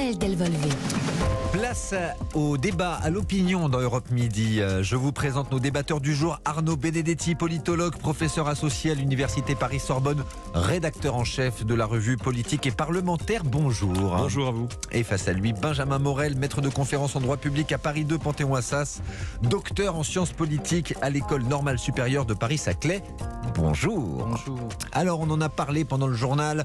Michael Delvolvé. Place au débat, à l'opinion dans Europe Midi. Je vous présente nos débatteurs du jour. Arnaud Benedetti, politologue, professeur associé à l'Université Paris-Sorbonne, rédacteur en chef de la revue Politique et Parlementaire. Bonjour. Bonjour à vous. Et face à lui, Benjamin Morel, maître de conférence en droit public à Paris 2, Panthéon-Assas, docteur en sciences politiques à l'École normale supérieure de Paris-Saclay. Bonjour. Bonjour. Alors, on en a parlé pendant le journal.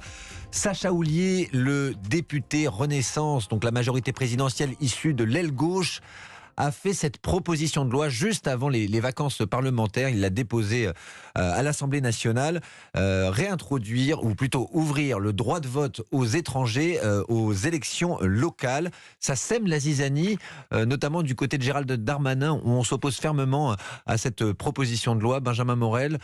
Sacha Houlié, le député Renaissance, donc la majorité présidentielle issue de l'aile gauche, a fait cette proposition de loi juste avant les vacances parlementaires. Il l'a déposée à l'Assemblée nationale. Réintroduire, ou plutôt ouvrir le droit de vote aux étrangers aux élections locales. Ça sème la zizanie, notamment du côté de Gérald Darmanin, où on s'oppose fermement à cette proposition de loi. Benjamin Morel,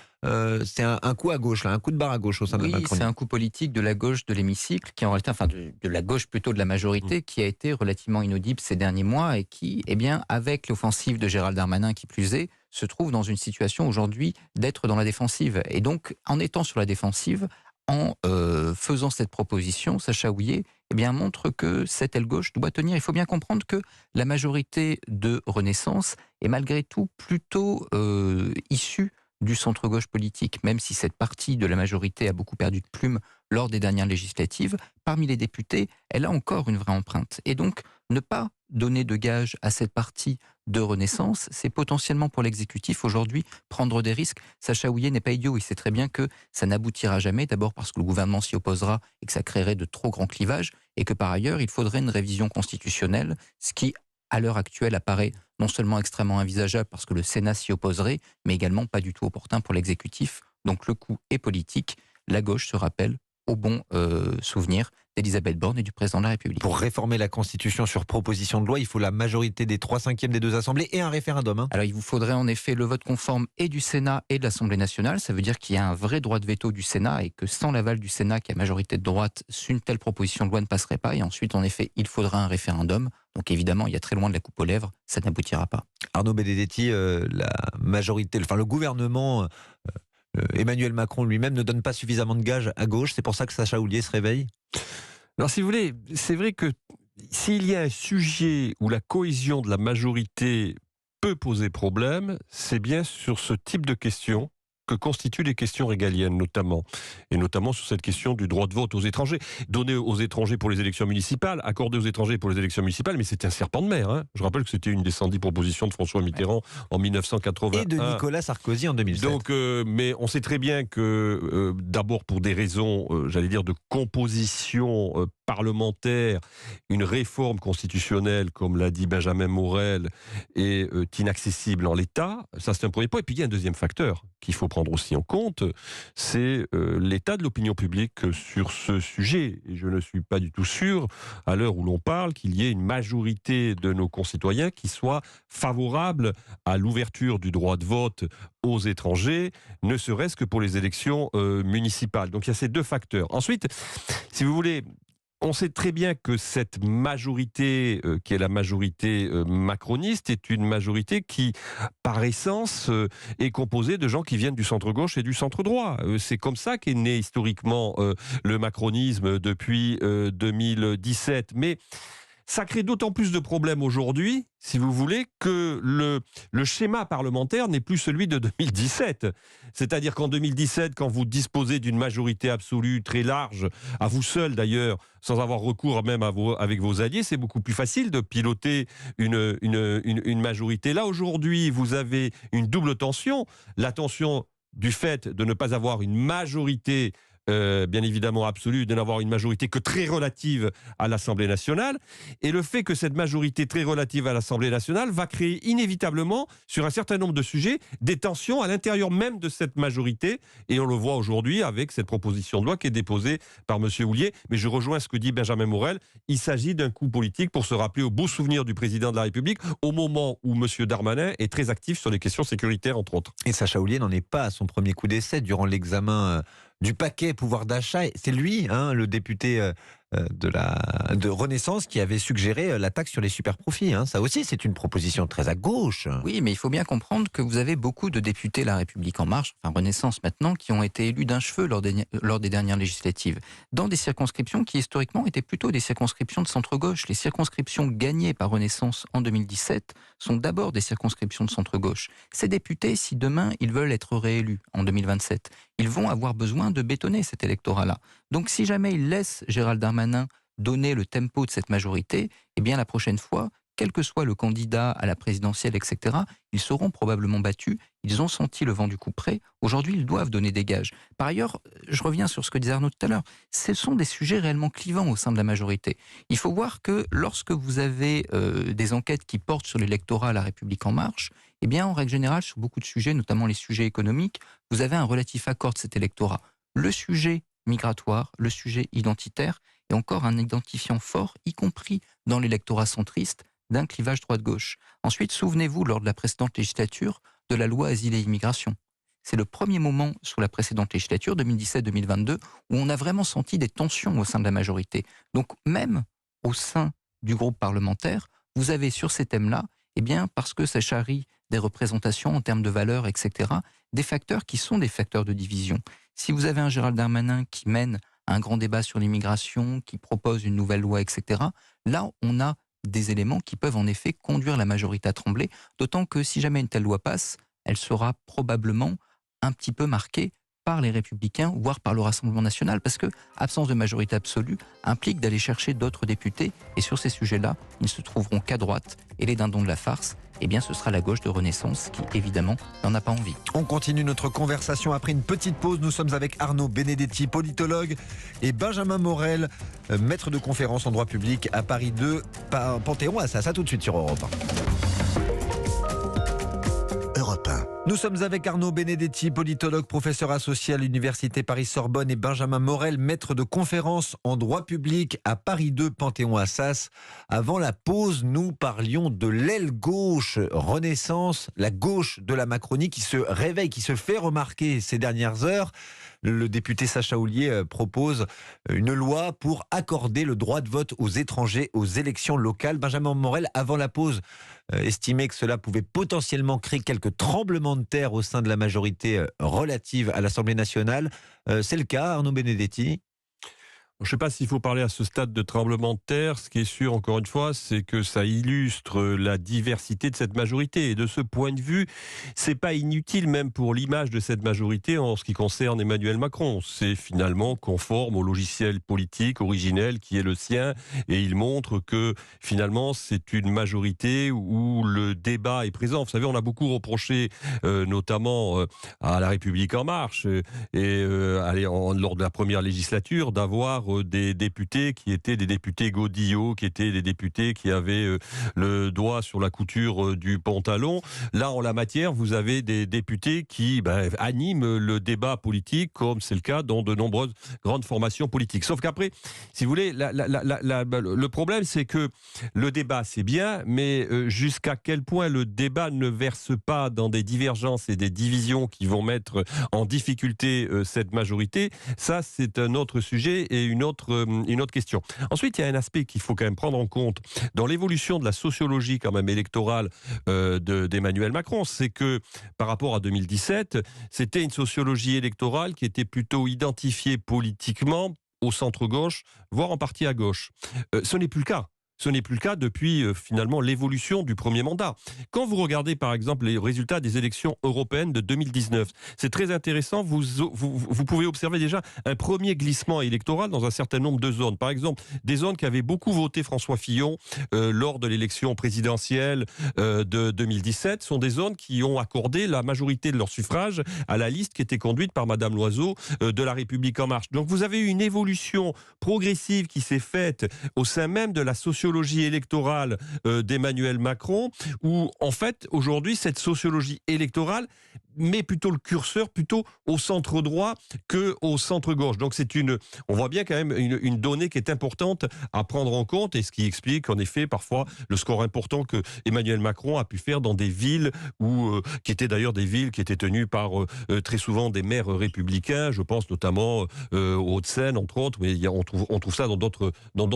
c'est un coup à gauche, là, un coup de barre à gauche au sein de la Macronie. Oui, c'est un coup politique de la gauche de l'hémicycle, qui en réalité, enfin de la gauche plutôt de la majorité, qui a été relativement inaudible ces derniers mois et qui, eh bien, avec l'offensive de Gérald Darmanin qui plus est, se trouve dans une situation aujourd'hui d'être dans la défensive. Et donc, en étant sur la défensive, en faisant cette proposition, Sacha Houlié eh bien, montre que cette aile gauche doit tenir. Il faut bien comprendre que la majorité de Renaissance est malgré tout plutôt issue du centre-gauche politique, même si cette partie de la majorité a beaucoup perdu de plume lors des dernières législatives, parmi les députés, elle a encore une vraie empreinte. Et donc, ne pas donner de gage à cette partie de Renaissance, c'est potentiellement pour l'exécutif aujourd'hui prendre des risques. Sacha Houlié n'est pas idiot, il sait très bien que ça n'aboutira jamais, d'abord parce que le gouvernement s'y opposera et que ça créerait de trop grands clivages, et que par ailleurs, il faudrait une révision constitutionnelle, ce qui, à l'heure actuelle, apparaît non seulement extrêmement envisageable parce que le Sénat s'y opposerait, mais également pas du tout opportun pour l'exécutif. Donc le coup est politique. La gauche se rappelle au bon souvenir d'Elisabeth Borne et du président de la République. Pour réformer la Constitution sur proposition de loi, il faut la majorité des 3/5 des deux assemblées et un référendum. Alors il vous faudrait en effet le vote conforme et du Sénat et de l'Assemblée nationale. Ça veut dire qu'il y a un vrai droit de veto du Sénat et que sans l'aval du Sénat, qui a majorité de droite, une telle proposition de loi ne passerait pas. Et ensuite, en effet, il faudra un référendum. Donc évidemment, il y a très loin de la coupe aux lèvres, ça n'aboutira pas. Arnaud Benedetti, la majorité, enfin le gouvernement, Emmanuel Macron lui-même ne donne pas suffisamment de gages à gauche. C'est pour ça que Sacha Houlié se réveille. Alors si vous voulez, c'est vrai que s'il y a un sujet où la cohésion de la majorité peut poser problème, c'est bien sur ce type de questions que constituent les questions régaliennes notamment, et notamment sur cette question du droit de vote aux étrangers. Donner aux étrangers pour les élections municipales, accorder aux étrangers pour les élections municipales, mais c'était un serpent de mer. Hein. Je rappelle que c'était une des 110 propositions de François Mitterrand en 1981. Et de Nicolas Sarkozy en 2007. Donc, mais on sait très bien que, d'abord pour des raisons, j'allais dire, de composition parlementaire, une réforme constitutionnelle, comme l'a dit Benjamin Morel, est inaccessible en l'état. Ça, c'est un premier point. Et puis, il y a un deuxième facteur qu'il faut prendre aussi en compte, c'est l'état de l'opinion publique sur ce sujet. Et je ne suis pas du tout sûr, à l'heure où l'on parle, qu'il y ait une majorité de nos concitoyens qui soit favorable à l'ouverture du droit de vote aux étrangers, ne serait-ce que pour les élections municipales. Donc il y a ces deux facteurs. Ensuite, si vous voulez, on sait très bien que cette majorité, qui est la majorité macroniste, est une majorité qui, par essence, est composée de gens qui viennent du centre-gauche et du centre-droit. C'est comme ça qu'est né historiquement le macronisme depuis 2017. Mais ça crée d'autant plus de problèmes aujourd'hui, si vous voulez, que le schéma parlementaire n'est plus celui de 2017. C'est-à-dire qu'en 2017, quand vous disposez d'une majorité absolue très large, à vous seul d'ailleurs, sans avoir recours même avec vos alliés, c'est beaucoup plus facile de piloter une majorité. Là, aujourd'hui, vous avez une double tension. La tension du fait de ne pas avoir une majorité bien évidemment absolue, de n'avoir une majorité que très relative à l'Assemblée nationale, et le fait que cette majorité très relative à l'Assemblée nationale va créer inévitablement, sur un certain nombre de sujets, des tensions à l'intérieur même de cette majorité, et on le voit aujourd'hui avec cette proposition de loi qui est déposée par M. Houlié. Mais je rejoins ce que dit Benjamin Morel, il s'agit d'un coup politique pour se rappeler au beau souvenir du président de la République, au moment où M. Darmanin est très actif sur les questions sécuritaires, entre autres. Et Sacha Houlié n'en est pas à son premier coup d'essai durant l'examen du paquet pouvoir d'achat. C'est lui, le député de Renaissance qui avait suggéré la taxe sur les super-profits. Hein. Ça aussi, c'est une proposition très à gauche. Oui, mais il faut bien comprendre que vous avez beaucoup de députés La République En Marche, enfin Renaissance maintenant, qui ont été élus d'un cheveu lors des dernières législatives, dans des circonscriptions qui historiquement étaient plutôt des circonscriptions de centre-gauche. Les circonscriptions gagnées par Renaissance en 2017 sont d'abord des circonscriptions de centre-gauche. Ces députés, si demain ils veulent être réélus en 2027, ils vont avoir besoin de bétonner cet électorat-là. Donc si jamais ils laissent Gérald Darmanin donner le tempo de cette majorité, eh bien la prochaine fois, quel que soit le candidat à la présidentielle, etc., ils seront probablement battus. Ils ont senti le vent du couperet. Aujourd'hui, ils doivent donner des gages. Par ailleurs, je reviens sur ce que disait Arnaud tout à l'heure, ce sont des sujets réellement clivants au sein de la majorité. Il faut voir que lorsque vous avez des enquêtes qui portent sur l'électorat à La République En Marche, eh bien, en règle générale, sur beaucoup de sujets, notamment les sujets économiques, vous avez un relatif accord de cet électorat. Le sujet migratoire, le sujet identitaire, et encore un identifiant fort, y compris dans l'électorat centriste, d'un clivage droite-gauche. Ensuite, souvenez-vous, lors de la précédente législature, de la loi Asile et Immigration. C'est le premier moment sous la précédente législature, 2017-2022, où on a vraiment senti des tensions au sein de la majorité. Donc même au sein du groupe parlementaire, vous avez sur ces thèmes-là, eh bien, parce que ça charrie des représentations en termes de valeurs, etc., des facteurs qui sont des facteurs de division. Si vous avez un Gérald Darmanin qui mène un grand débat sur l'immigration, qui propose une nouvelle loi, etc., là, on a des éléments qui peuvent en effet conduire la majorité à trembler, d'autant que si jamais une telle loi passe, elle sera probablement un petit peu marquée par les Républicains, voire par le Rassemblement national, parce que absence de majorité absolue implique d'aller chercher d'autres députés, et sur ces sujets-là, ils ne se trouveront qu'à droite, et les dindons de la farce, eh bien ce sera la gauche de Renaissance qui, évidemment, n'en a pas envie. On continue notre conversation après une petite pause. Nous sommes avec Arnaud Benedetti, politologue, et Benjamin Morel, maître de conférence en droit public à Paris 2, Panthéon-Assas. À tout de suite sur Europe 1. Europe 1. Nous sommes avec Arnaud Benedetti, politologue, professeur associé à l'Université Paris-Sorbonne, et Benjamin Morel, maître de conférence en droit public à Paris 2, Panthéon-Assas. Avant la pause, nous parlions de l'aile gauche Renaissance, la gauche de la Macronie qui se réveille, qui se fait remarquer ces dernières heures. Le député Sacha Houlié propose une loi pour accorder le droit de vote aux étrangers aux élections locales. Benjamin Morel, avant la pause, estimait que cela pouvait potentiellement créer quelques tremblements de terre au sein de la majorité relative à l'Assemblée nationale. C'est le cas, Arnaud Benedetti ? Je ne sais pas s'il faut parler à ce stade de tremblement de terre. Ce qui est sûr, encore une fois, c'est que ça illustre la diversité de cette majorité. Et de ce point de vue, c'est pas inutile même pour l'image de cette majorité en ce qui concerne Emmanuel Macron. C'est finalement conforme au logiciel politique originel qui est le sien. Et il montre que finalement, c'est une majorité où le débat est présent. Vous savez, on a beaucoup reproché, notamment à La République En Marche, lors de la première législature, d'avoir des députés qui étaient des députés godillots, qui étaient des députés qui avaient le doigt sur la couture du pantalon. Là, en la matière, vous avez des députés qui animent le débat politique, comme c'est le cas dans de nombreuses grandes formations politiques. Sauf qu'après, si vous voulez, le problème, c'est que le débat, c'est bien, mais jusqu'à quel point le débat ne verse pas dans des divergences et des divisions qui vont mettre en difficulté cette majorité, ça, c'est un autre sujet et une autre question. Ensuite, il y a un aspect qu'il faut quand même prendre en compte dans l'évolution de la sociologie quand même électorale d'Emmanuel Macron, c'est que par rapport à 2017, c'était une sociologie électorale qui était plutôt identifiée politiquement au centre-gauche, voire en partie à gauche. Ce n'est plus le cas. Ce n'est plus le cas depuis finalement l'évolution du premier mandat. Quand vous regardez par exemple les résultats des élections européennes de 2019, c'est très intéressant, vous pouvez observer déjà un premier glissement électoral dans un certain nombre de zones. Par exemple, des zones qui avaient beaucoup voté François Fillon lors de l'élection présidentielle de 2017 sont des zones qui ont accordé la majorité de leur suffrage à la liste qui était conduite par Madame Loiseau de La République En Marche. Donc vous avez eu une évolution progressive qui s'est faite au sein même de la sociologie sociologie électorale d'Emmanuel Macron, où en fait aujourd'hui cette sociologie électorale met plutôt le curseur plutôt au centre droit que au centre gauche. Donc on voit bien quand même une donnée qui est importante à prendre en compte, et ce qui explique en effet parfois le score important que Emmanuel Macron a pu faire dans des villes qui étaient d'ailleurs des villes qui étaient tenues par très souvent des maires républicains. Je pense notamment aux Hauts-de-Seine entre autres, mais on trouve ça dans d'autres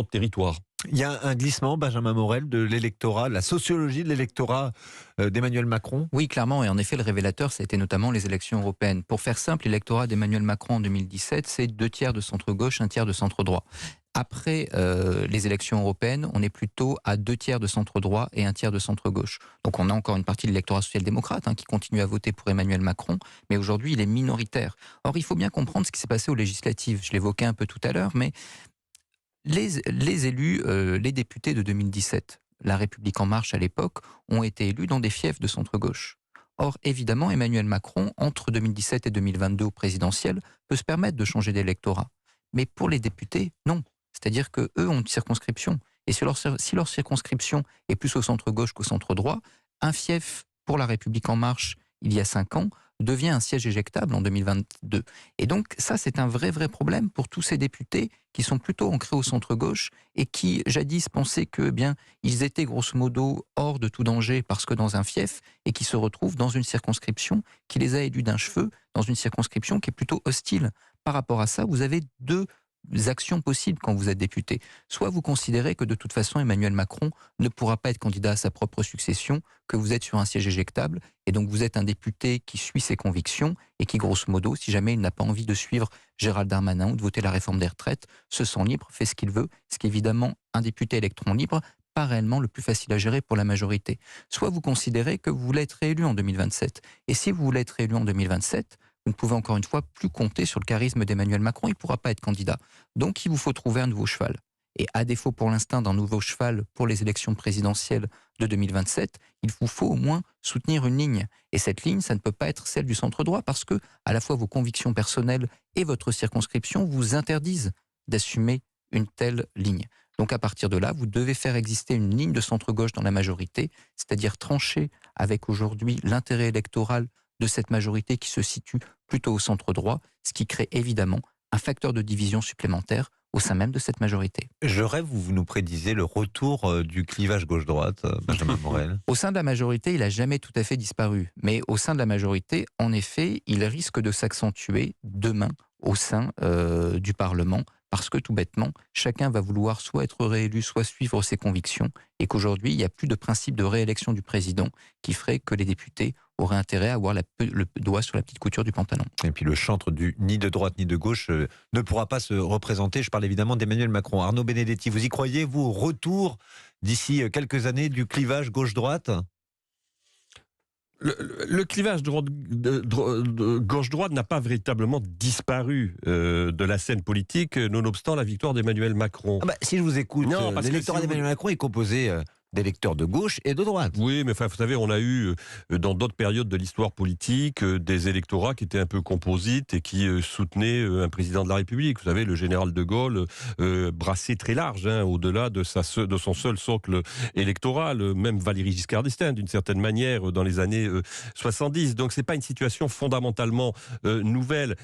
territoires. Il y a un glissement, Benjamin Morel, de l'électorat, la sociologie de l'électorat d'Emmanuel Macron? Oui, clairement, et en effet, le révélateur, ça a été notamment les élections européennes. Pour faire simple, l'électorat d'Emmanuel Macron en 2017, c'est 2 tiers de centre-gauche, 1 tiers de centre-droit. Après les élections européennes, on est plutôt à 2 tiers de centre-droit et 1 tiers de centre-gauche. Donc on a encore une partie de l'électorat social-démocrate qui continue à voter pour Emmanuel Macron, mais aujourd'hui il est minoritaire. Or, il faut bien comprendre ce qui s'est passé aux législatives. Je l'évoquais un peu tout à l'heure, mais les élus, les députés de 2017, La République En Marche à l'époque, ont été élus dans des fiefs de centre-gauche. Or, évidemment, Emmanuel Macron, entre 2017 et 2022 au présidentiel, peut se permettre de changer d'électorat. Mais pour les députés, non. C'est-à-dire qu'eux ont une circonscription. Et si leur circonscription est plus au centre-gauche qu'au centre-droit, un fief pour La République En Marche, il y a 5 ans, devient un siège éjectable en 2022. Et donc ça, c'est un vrai problème pour tous ces députés qui sont plutôt ancrés au centre-gauche et qui, jadis, pensaient que, ils étaient grosso modo hors de tout danger parce que dans un fief, et qui se retrouvent dans une circonscription qui les a élus d'un cheveu, dans une circonscription qui est plutôt hostile. Par rapport à ça, vous avez 2 actions possibles quand vous êtes député. Soit vous considérez que de toute façon Emmanuel Macron ne pourra pas être candidat à sa propre succession, que vous êtes sur un siège éjectable, et donc vous êtes un député qui suit ses convictions et qui, grosso modo, si jamais il n'a pas envie de suivre Gérald Darmanin ou de voter la réforme des retraites, se sent libre, fait ce qu'il veut, ce qui est évidemment un député électron libre, pas réellement le plus facile à gérer pour la majorité. Soit vous considérez que vous voulez être réélu en 2027, et si vous voulez être réélu en 2027, vous ne pouvez encore une fois plus compter sur le charisme d'Emmanuel Macron, il ne pourra pas être candidat. Donc il vous faut trouver un nouveau cheval. Et à défaut pour l'instant d'un nouveau cheval pour les élections présidentielles de 2027, il vous faut au moins soutenir une ligne. Et cette ligne, ça ne peut pas être celle du centre-droit parce que à la fois vos convictions personnelles et votre circonscription vous interdisent d'assumer une telle ligne. Donc à partir de là, vous devez faire exister une ligne de centre-gauche dans la majorité, c'est-à-dire trancher avec aujourd'hui l'intérêt électoral de cette majorité qui se situe plutôt au centre droit, ce qui crée évidemment un facteur de division supplémentaire au sein même de cette majorité. Je rêve où vous nous prédisez le retour du clivage gauche-droite, Benjamin Morel. Au sein de la majorité, il n'a jamais tout à fait disparu. Mais au sein de la majorité, en effet, il risque de s'accentuer demain au sein du Parlement, parce que tout bêtement, chacun va vouloir soit être réélu, soit suivre ses convictions, et qu'aujourd'hui, il n'y a plus de principe de réélection du président qui ferait que les députés auraient intérêt à avoir le doigt sur la petite couture du pantalon. Et puis le chantre du ni de droite ni de gauche ne pourra pas se représenter. Je parle évidemment d'Emmanuel Macron. Arnaud Benedetti, vous y croyez, vous, au retour d'ici quelques années du clivage gauche-droite ? Le clivage gauche-droite n'a pas véritablement disparu de la scène politique, nonobstant la victoire d'Emmanuel Macron. Si je vous écoute, l'électorat d'Emmanuel Macron est composé d'électeurs de gauche et de droite. Oui, mais vous savez, on a eu dans d'autres périodes de l'histoire politique des électorats qui étaient un peu composites et qui soutenaient un président de la République. Vous savez, le général de Gaulle brassait très large, au-delà de son seul socle électoral. Même Valéry Giscard d'Estaing, d'une certaine manière, dans les années 70. Donc, c'est pas une situation fondamentalement nouvelle.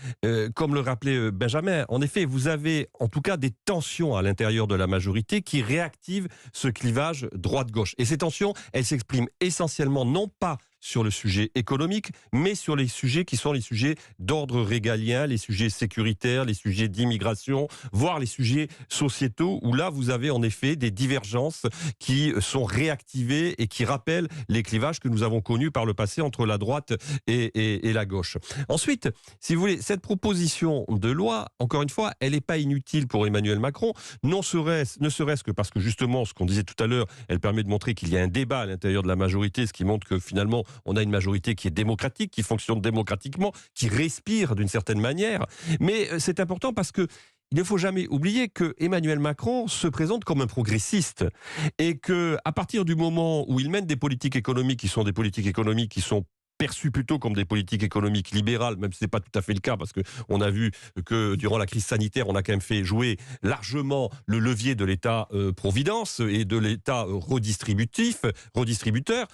Comme le rappelait Benjamin, en effet, vous avez en tout cas des tensions à l'intérieur de la majorité qui réactivent ce clivage droite-gauche. Et ces tensions, elles s'expriment essentiellement non pas sur le sujet économique, mais sur les sujets qui sont les sujets d'ordre régalien, les sujets sécuritaires, les sujets d'immigration, voire les sujets sociétaux, où là, vous avez en effet des divergences qui sont réactivées et qui rappellent les clivages que nous avons connus par le passé entre la droite et la gauche. Ensuite, si vous voulez, cette proposition de loi, encore une fois, elle n'est pas inutile pour Emmanuel Macron, ne serait-ce que parce que justement, ce qu'on disait tout à l'heure, elle permet de montrer qu'il y a un débat à l'intérieur de la majorité, ce qui montre que finalement, on a une majorité qui est démocratique, qui fonctionne démocratiquement, qui respire d'une certaine manière. Mais c'est important parce que il ne faut jamais oublier que Emmanuel Macron se présente comme un progressiste et que à partir du moment où il mène des politiques économiques qui sont perçues plutôt comme des politiques économiques libérales, même si ce n'est pas tout à fait le cas, parce qu'on a vu que durant la crise sanitaire, on a quand même fait jouer largement le levier de l'État-providence et de l'État redistributeur.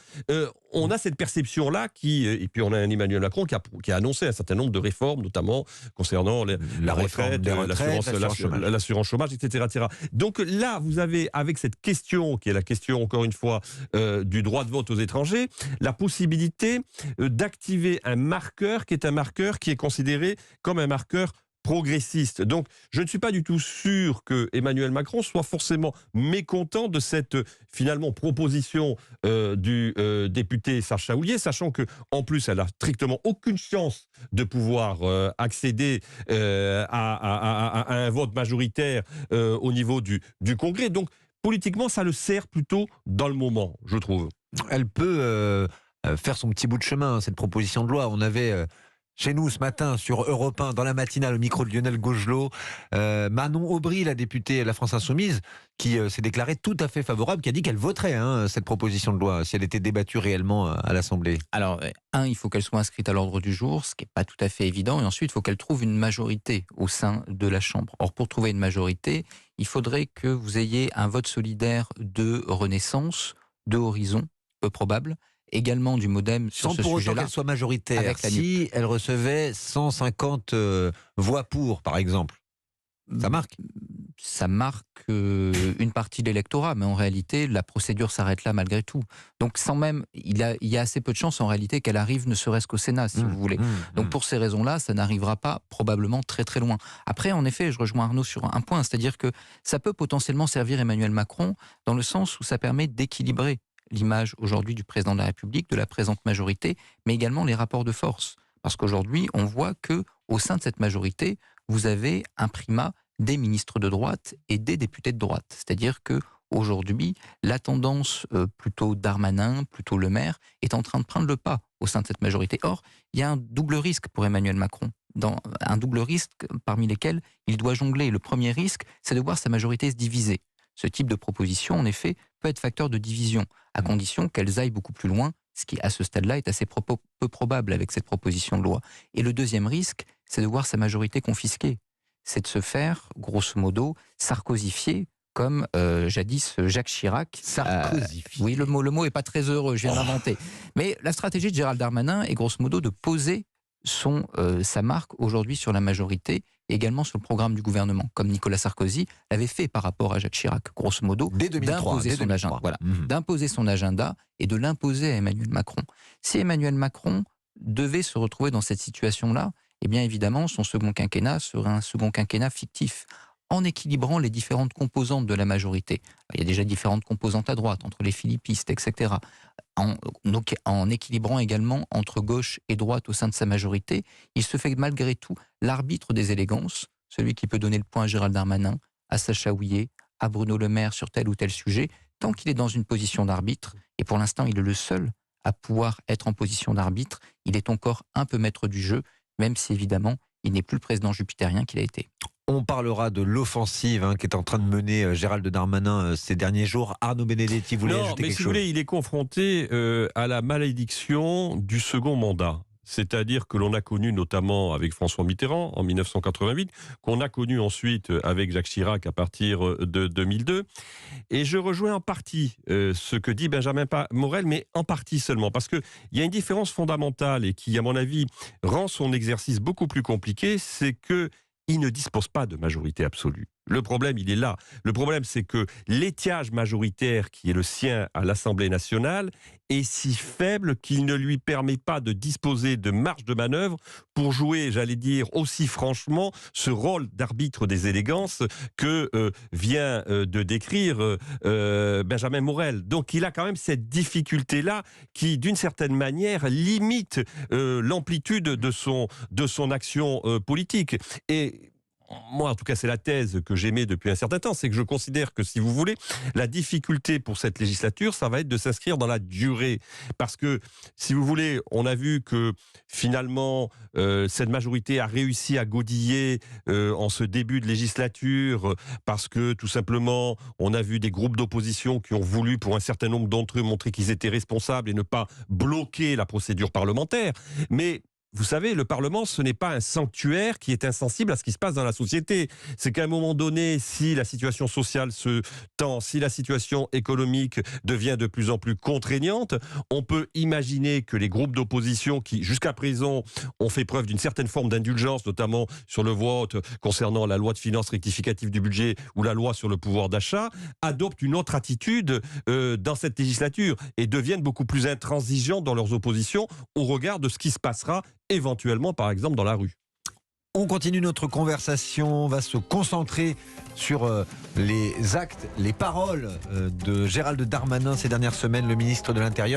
On a cette perception-là et puis on a un Emmanuel Macron qui a annoncé un certain nombre de réformes, notamment concernant la retraite, l'assurance chômage, etc. Donc là, vous avez, avec cette question, qui est la question, encore une fois, du droit de vote aux étrangers, la possibilité d'activer un marqueur qui est considéré comme un marqueur progressiste. Donc, je ne suis pas du tout sûr que Emmanuel Macron soit forcément mécontent de cette, finalement, proposition du député Sacha Houlié, sachant que, en plus, elle a strictement aucune chance de pouvoir accéder à un vote majoritaire au niveau du Congrès. Donc, politiquement, ça le sert plutôt dans le moment, je trouve. Elle peut faire son petit bout de chemin, cette proposition de loi. On avait chez nous ce matin sur Europe 1, dans la matinale, au micro de Lionel Gaugelot, Manon Aubry, la députée de la France Insoumise, qui s'est déclarée tout à fait favorable, qui a dit qu'elle voterait cette proposition de loi si elle était débattue réellement à l'Assemblée. Alors, il faut qu'elle soit inscrite à l'ordre du jour, ce qui n'est pas tout à fait évident, et ensuite, il faut qu'elle trouve une majorité au sein de la Chambre. Or, pour trouver une majorité, il faudrait que vous ayez un vote solidaire de Renaissance, de Horizon, peu probable, également du MoDem sur ce sujet-là. Sans pour autant qu'elle soit majoritaire, si elle recevait 150 voix pour, par exemple, ça marque? Ça marque une partie de l'électorat, mais en réalité, la procédure s'arrête là malgré tout. Donc, il y a assez peu de chances en réalité qu'elle arrive, ne serait-ce qu'au Sénat, si vous voulez. Donc, pour ces raisons-là, ça n'arrivera pas probablement très très loin. Après, en effet, je rejoins Arnaud sur un point, c'est-à-dire que ça peut potentiellement servir Emmanuel Macron dans le sens où ça permet d'équilibrer l'image aujourd'hui du président de la République, de la présente majorité, mais également les rapports de force. Parce qu'aujourd'hui, on voit que au sein de cette majorité, vous avez un primat des ministres de droite et des députés de droite. C'est-à-dire que aujourd'hui, la tendance plutôt Darmanin, plutôt Le Maire, est en train de prendre le pas au sein de cette majorité. Or, il y a un double risque pour Emmanuel Macron. Un double risque parmi lesquels il doit jongler. Le premier risque, c'est de voir sa majorité se diviser. Ce type de proposition, en effet, peut être facteur de division, à condition qu'elles aillent beaucoup plus loin, ce qui, à ce stade-là, est assez peu probable avec cette proposition de loi. Et le deuxième risque, c'est de voir sa majorité confisquée. C'est de se faire, grosso modo, sarkozifier, comme jadis Jacques Chirac. Sarkozifier. Oui, le mot est pas très heureux, je viens d'inventer. Mais la stratégie de Gérald Darmanin est, grosso modo, de poser sa marque aujourd'hui sur la majorité, et également sur le programme du gouvernement, comme Nicolas Sarkozy l'avait fait par rapport à Jacques Chirac, grosso modo, dès 2003, d'imposer son agenda et de l'imposer à Emmanuel Macron. Si Emmanuel Macron devait se retrouver dans cette situation-là, eh bien évidemment, son second quinquennat serait un second quinquennat fictif, en équilibrant les différentes composantes de la majorité. Il y a déjà différentes composantes à droite, entre les philippistes, etc. En équilibrant également entre gauche et droite au sein de sa majorité, il se fait malgré tout l'arbitre des élégances, celui qui peut donner le point à Gérald Darmanin, à Sacha Houlié, à Bruno Le Maire sur tel ou tel sujet, tant qu'il est dans une position d'arbitre, et pour l'instant il est le seul à pouvoir être en position d'arbitre, il est encore un peu maître du jeu, même si évidemment il n'est plus le président jupitérien qu'il a été. On parlera de l'offensive qu'est en train de mener Gérald Darmanin ces derniers jours. Arnaud Benedetti voulait ajouter quelque chose. Si vous voulez, il est confronté à la malédiction du second mandat. C'est-à-dire que l'on a connu notamment avec François Mitterrand en 1988, qu'on a connu ensuite avec Jacques Chirac à partir de 2002. Et je rejoins en partie ce que dit Benjamin Morel, mais en partie seulement. Parce qu'il y a une différence fondamentale et qui, à mon avis, rend son exercice beaucoup plus compliqué, c'est qu'il ne dispose pas de majorité absolue. Le problème, il est là. Le problème, c'est que l'étiage majoritaire qui est le sien à l'Assemblée nationale est si faible qu'il ne lui permet pas de disposer de marge de manœuvre pour jouer, j'allais dire, aussi franchement, ce rôle d'arbitre des élégances que vient de décrire Benjamin Morel. Donc il a quand même cette difficulté-là qui, d'une certaine manière, limite l'amplitude de son action politique. Et moi, en tout cas, c'est la thèse que j'émets depuis un certain temps, c'est que je considère que, si vous voulez, la difficulté pour cette législature, ça va être de s'inscrire dans la durée. Parce que, si vous voulez, on a vu que, finalement, cette majorité a réussi à godiller en ce début de législature, parce que, tout simplement, on a vu des groupes d'opposition qui ont voulu, pour un certain nombre d'entre eux, montrer qu'ils étaient responsables et ne pas bloquer la procédure parlementaire. Mais vous savez, le Parlement, ce n'est pas un sanctuaire qui est insensible à ce qui se passe dans la société. C'est qu'à un moment donné, si la situation sociale se tend, si la situation économique devient de plus en plus contraignante, on peut imaginer que les groupes d'opposition qui, jusqu'à présent, ont fait preuve d'une certaine forme d'indulgence, notamment sur le vote concernant la loi de finances rectificative du budget ou la loi sur le pouvoir d'achat, adoptent une autre attitude dans cette législature et deviennent beaucoup plus intransigeants dans leurs oppositions au regard de ce qui se passera éventuellement, par exemple, dans la rue. On continue notre conversation, on va se concentrer sur les actes, les paroles de Gérald Darmanin ces dernières semaines, le ministre de l'Intérieur.